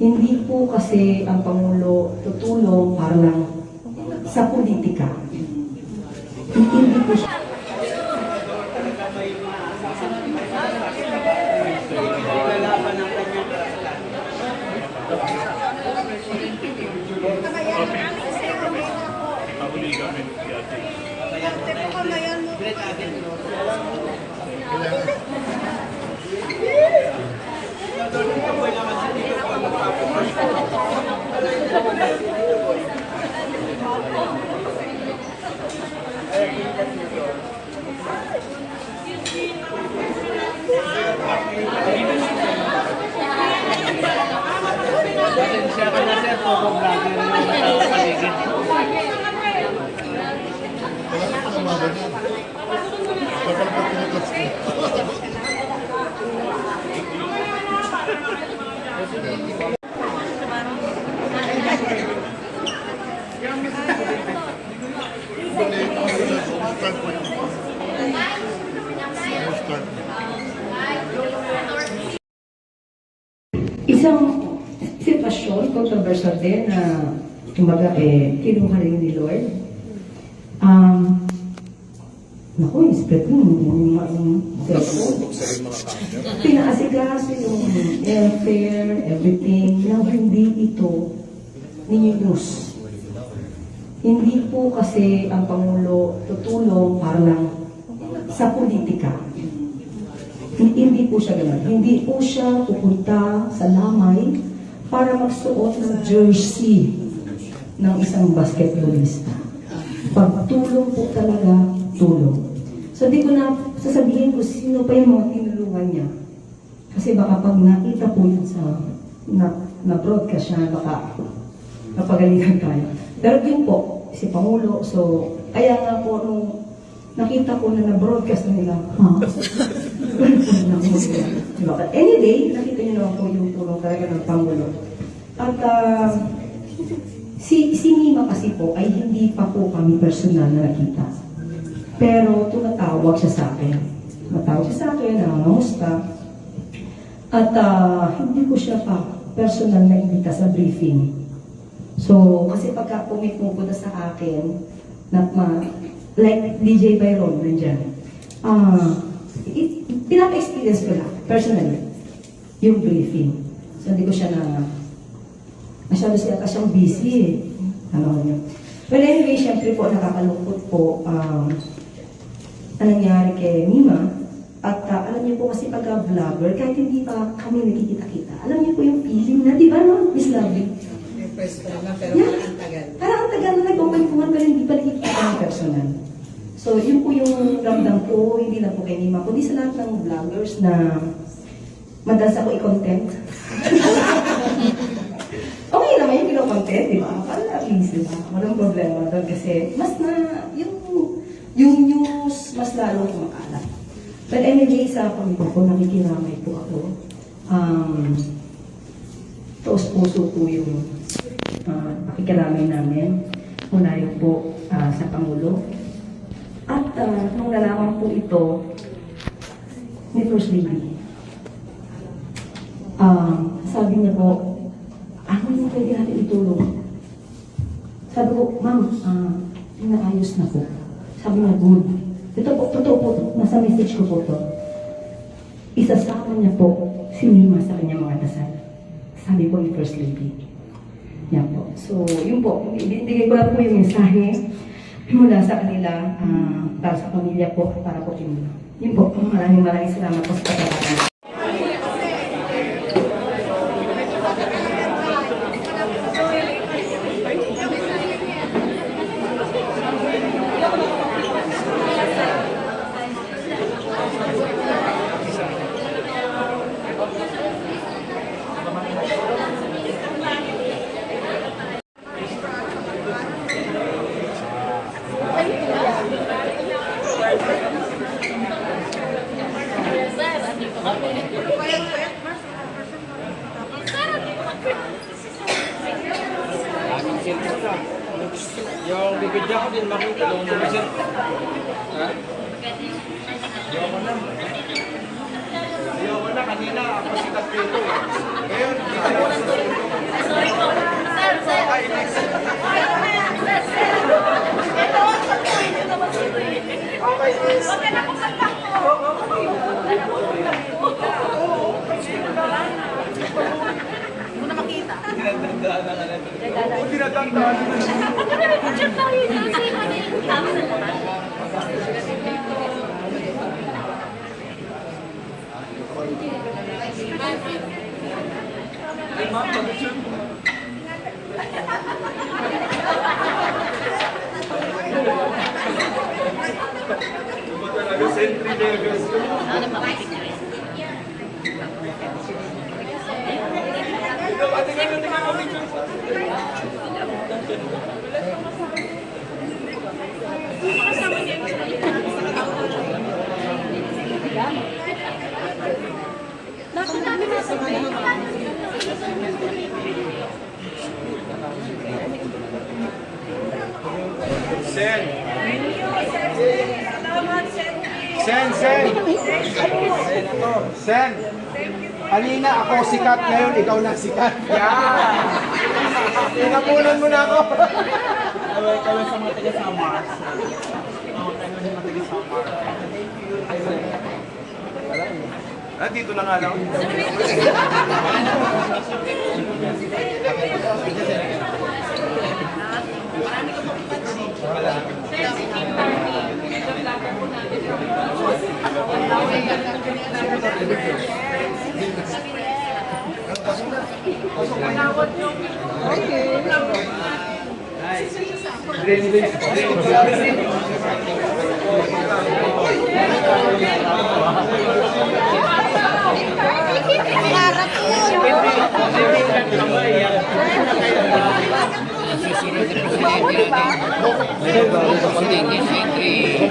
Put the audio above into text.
Hindi po kasi ang Pangulo tutulong para lang sa politika. Hindi po siya. Isang sitwasyon, controversial din na kumbaga kinuha rin ni Lord. Naku, inspired yung cellphone. Pinaasikaso yung airfare, everything, na hindi ito news. Hindi po kasi ang Pangulo tutulong para lang sa politika. Hindi po siya gano'n. Hindi po siya pupunta sa lamay para magsuot ng jersey ng isang basketballista. Pagtulong po talaga, tulong. So di ko na sasabihin ko sino pa yung mga tinulungan niya. Kasi baka pag nakita po yun sa na-broadcast siya, baka napagalingan tayo. Pero yun po, si Pangulo, so kaya nga po nung nakita ko na na-broadcast na nila, diba? But anyway, nakita niyo naman po yung tulong talaga ng Pangulo. At si Mima kasi po ay hindi pa po kami personal na nakita. Pero tumatawag siya sa akin. Matawag siya sa akin, nangangamusta. At hindi ko siya pa personal na imbita sa briefing. So, kasi pagka pumunta sa akin, like DJ Byron, nandiyan. Pinapa-experience ko lang, personally, yung briefing. So, hindi ko siya masyado siyang busy eh. Ano niyo. Well, anyway, syempre po, nakakalungkot po na nangyari kay Mima. At alam niyo po kasi pagka-vlogger, kahit hindi pa kami nakikita-kita, alam niyo po yung feeling na, di ba no, Miss Lovely? First time na, pero Yeah. parang ang tagal. Parang ang tagal na nagpapagpungan pero hindi pa nakikita ng personal. So, yun po yung ramdam ko, hindi lang po kay Mima, kundi sa lahat ng vloggers na madalas ako i-content. Okay naman yung pino-content, di ba? Para at least, di ba? Walang problema doon kasi mas na, yung news, mas lalong kumakalat. But anyway, sa pamilya ko, nakikiramay po ako. Taos-puso po yung pakikiramay namin. Unahin po sa Pangulo. At nung nalaman po ito ni First Lady, sabi niya po, ano yung pwede natin itulong? Sabi ko, ma'am, inaayos na po. Sabi niya, good. Ito po, totoo po, nasa message ko po to. Isasama niya po si Mima sa kanyang mga dasal. Sabi po ni First Lady. Yan po. So, yun po. Ibigay ko lang po yung mensahe mula sa kanila para sa pamilya po, para po kay Mima. Yun po. Maraming salamat po sa pagkakataon. Yung bibidya ko din makita yung lumisin. Ha? Ayaw ko na kanina, ako si Tapito. Ngayon, kita ko lang Picture tayo na. Say mo na yung tama sa naman. Ano ba ang picture? Bakit namin nasabi? Sen! Sen! Sen! Kanina ako sikat, ngayon ikaw na sikat. Yan! Pinapunan mo na ako. Ikaw lang sa mga taga-Samar. Dito na nga lang. Susunod na presidente natin.